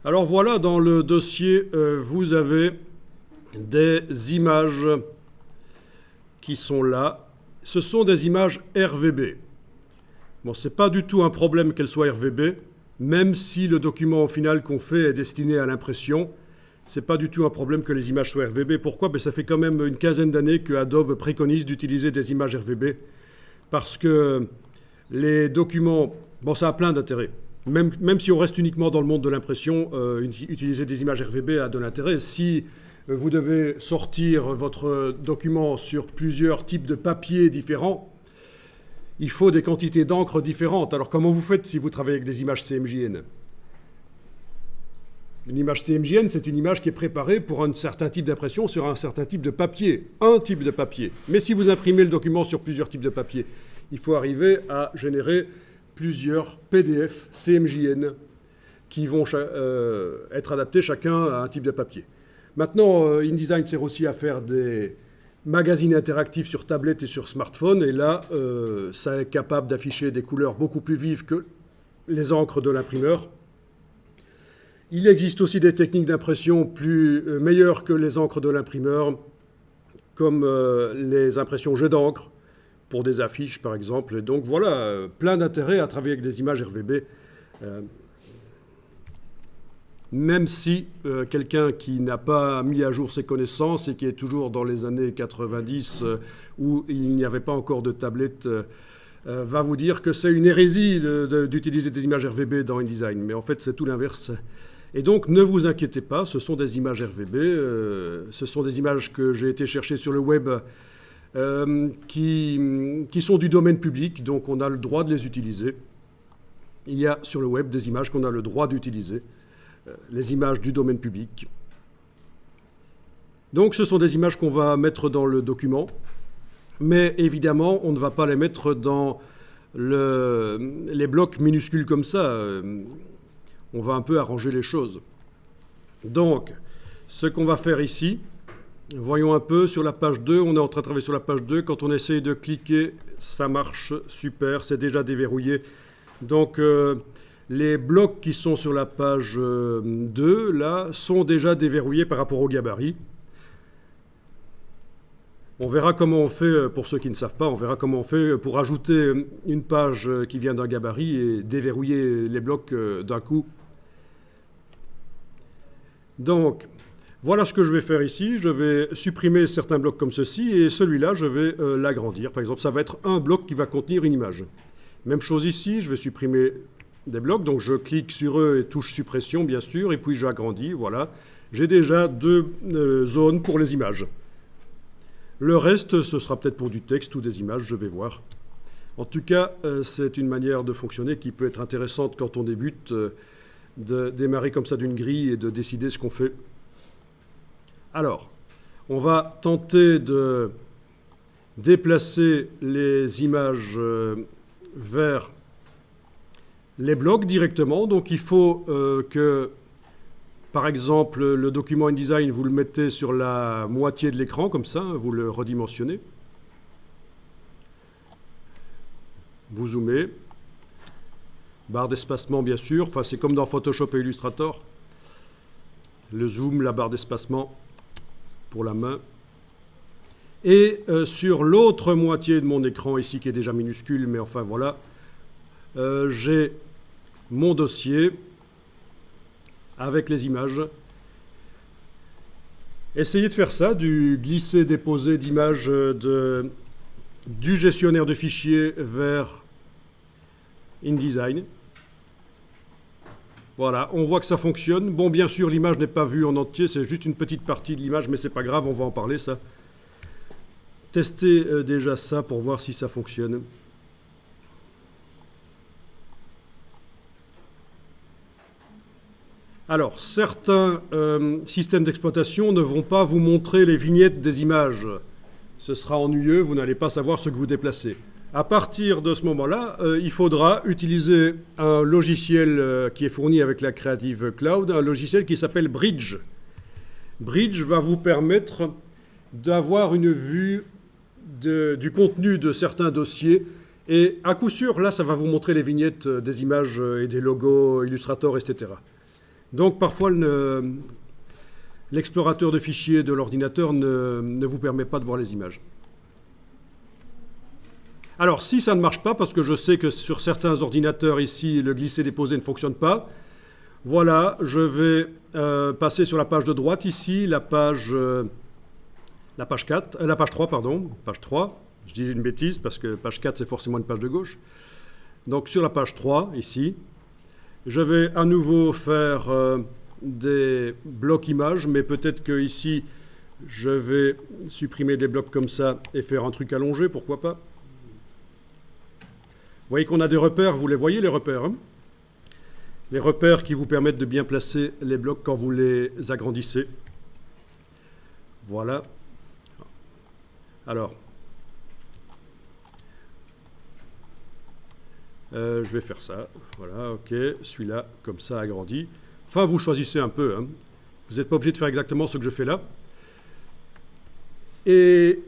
Alors voilà, dans le dossier, vous avez des images qui sont là. Ce sont des images RVB. Bon, ce n'est pas du tout un problème qu'elles soient RVB, même si le document au final qu'on fait est destiné à l'impression. Ce n'est pas du tout un problème que les images soient RVB. Pourquoi? Ça fait quand même une quinzaine d'années que Adobe préconise d'utiliser des images RVB. Parce que les documents, bon, ça a plein d'intérêts. Même si on reste uniquement dans le monde de l'impression, utiliser des images RVB a de l'intérêt. Si vous devez sortir votre document sur plusieurs types de papiers différents, il faut des quantités d'encre différentes. Alors comment vous faites si vous travaillez avec des images CMJN? Une image CMJN, c'est une image qui est préparée pour un certain type d'impression sur un certain type de papier, un type de papier. Mais si vous imprimez le document sur plusieurs types de papier, il faut arriver à générer plusieurs PDF CMJN qui vont être adaptés chacun à un type de papier. Maintenant, InDesign sert aussi à faire des magazines interactifs sur tablette et sur smartphone, et là, ça est capable d'afficher des couleurs beaucoup plus vives que les encres de l'imprimeur. Il existe aussi des techniques d'impression meilleures que les encres de l'imprimeur, comme les impressions jet d'encre, pour des affiches, par exemple. Et donc voilà, plein d'intérêt à travailler avec des images RVB, même si quelqu'un qui n'a pas mis à jour ses connaissances et qui est toujours dans les années 90, où il n'y avait pas encore de tablette, va vous dire que c'est une hérésie d'utiliser des images RVB dans InDesign. Mais en fait, c'est tout l'inverse. Et donc, ne vous inquiétez pas, ce sont des images RVB, ce sont des images que j'ai été chercher sur le web, qui sont du domaine public, donc on a le droit de les utiliser. Il y a sur le web des images qu'on a le droit d'utiliser, les images du domaine public. Donc ce sont des images qu'on va mettre dans le document, mais évidemment on ne va pas les mettre dans les blocs minuscules comme ça. On va un peu arranger les choses. Donc ce qu'on va faire ici, voyons un peu sur la page 2, on est en train de travailler sur la page 2. Quand on essaye de cliquer, ça marche super, c'est déjà déverrouillé. Donc les blocs qui sont sur la page 2, là, sont déjà déverrouillés par rapport au gabarit. On verra comment on fait, pour ceux qui ne savent pas, on verra comment on fait pour ajouter une page qui vient d'un gabarit et déverrouiller les blocs d'un coup. Donc, voilà ce que je vais faire ici. Je vais supprimer certains blocs comme ceci et celui-là, je vais l'agrandir. Par exemple, ça va être un bloc qui va contenir une image. Même chose ici, je vais supprimer des blocs. Donc, je clique sur eux et touche suppression, bien sûr, et puis j'agrandis. Voilà. J'ai déjà deux zones pour les images. Le reste, ce sera peut-être pour du texte ou des images, je vais voir. En tout cas, c'est une manière de fonctionner qui peut être intéressante quand on débute, de démarrer comme ça d'une grille et de décider ce qu'on fait. Alors, on va tenter de déplacer les images vers les blocs directement. Donc, il faut que, par exemple, le document InDesign, vous le mettez sur la moitié de l'écran, comme ça, vous le redimensionnez. Vous zoomez. Barre d'espacement, bien sûr. Enfin, c'est comme dans Photoshop et Illustrator. Le zoom, la barre d'espacement pour la main. Et sur l'autre moitié de mon écran, ici, qui est déjà minuscule, mais enfin, voilà, j'ai mon dossier avec les images. Essayez de faire ça, du glisser-déposer d'images du gestionnaire de fichiers vers InDesign. Voilà, on voit que ça fonctionne. Bon, bien sûr, l'image n'est pas vue en entier, c'est juste une petite partie de l'image, mais c'est pas grave, on va en parler, ça. Testez déjà ça pour voir si ça fonctionne. Alors, certains systèmes d'exploitation ne vont pas vous montrer les vignettes des images. Ce sera ennuyeux, vous n'allez pas savoir ce que vous déplacez. À partir de ce moment-là, il faudra utiliser un logiciel qui est fourni avec la Creative Cloud, un logiciel qui s'appelle Bridge. Bridge va vous permettre d'avoir une vue du contenu de certains dossiers. Et à coup sûr, là, ça va vous montrer les vignettes des images et des logos Illustrator, etc. Donc parfois l'explorateur de fichiers de l'ordinateur ne vous permet pas de voir les images. Alors si ça ne marche pas, parce que je sais que sur certains ordinateurs ici, le glisser-déposer ne fonctionne pas, voilà, je vais passer sur la page de droite ici, la page 3, pardon, page 3. Je dis une bêtise parce que page 4 c'est forcément une page de gauche. Donc sur la page 3 ici, je vais à nouveau faire des blocs images, mais peut-être que ici je vais supprimer des blocs comme ça et faire un truc allongé, pourquoi pas. Vous voyez qu'on a des repères, vous les voyez les repères, hein? Les repères qui vous permettent de bien placer les blocs quand vous les agrandissez. Voilà. Alors, je vais faire ça. Voilà, ok. Celui-là, comme ça, agrandi. Enfin, vous choisissez un peu, hein. Vous n'êtes pas obligé de faire exactement ce que je fais là. Et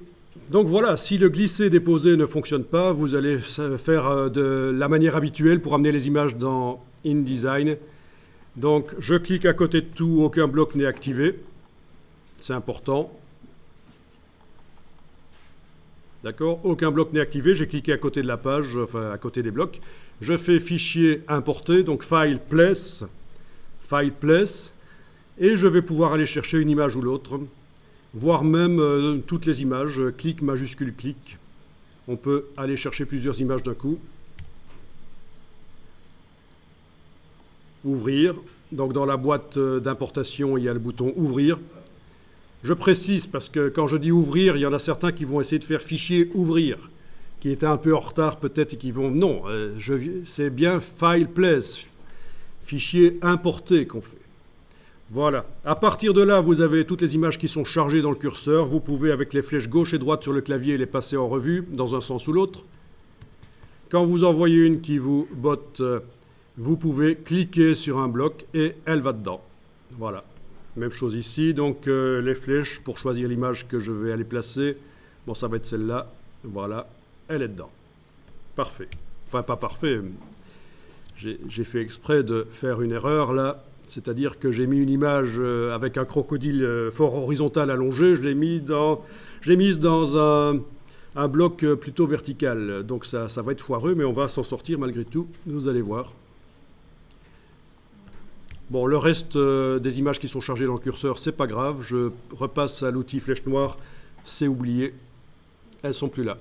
donc voilà, si le glisser-déposer ne fonctionne pas, vous allez faire de la manière habituelle pour amener les images dans InDesign. Donc je clique à côté de tout, aucun bloc n'est activé. C'est important. D'accord? Aucun bloc n'est activé, j'ai cliqué à côté de la page, enfin à côté des blocs. Je fais fichier importer, donc file place, et je vais pouvoir aller chercher une image ou l'autre, voire même toutes les images, clic, majuscule, clic. On peut aller chercher plusieurs images d'un coup. Ouvrir. Donc dans la boîte d'importation, il y a le bouton ouvrir. Je précise parce que quand je dis ouvrir, il y en a certains qui vont essayer de faire fichier ouvrir, qui étaient un peu en retard peut-être et qui vont... Non, c'est bien file place, fichier importer qu'on fait. Voilà. À partir de là, vous avez toutes les images qui sont chargées dans le curseur. Vous pouvez, avec les flèches gauche et droite sur le clavier, les passer en revue dans un sens ou l'autre. Quand vous en voyez une qui vous botte, vous pouvez cliquer sur un bloc et elle va dedans. Voilà. Même chose ici. Donc les flèches pour choisir l'image que je vais aller placer. Bon, ça va être celle-là. Voilà. Elle est dedans. Parfait. Enfin, pas parfait. J'ai fait exprès de faire une erreur là. C'est-à-dire que j'ai mis une image avec un crocodile fort horizontal allongé, je l'ai mise dans un bloc plutôt vertical. Donc ça va être foireux, mais on va s'en sortir malgré tout, vous allez voir. Bon, le reste des images qui sont chargées dans le curseur, c'est pas grave. Je repasse à l'outil flèche noire, c'est oublié. Elles sont plus là.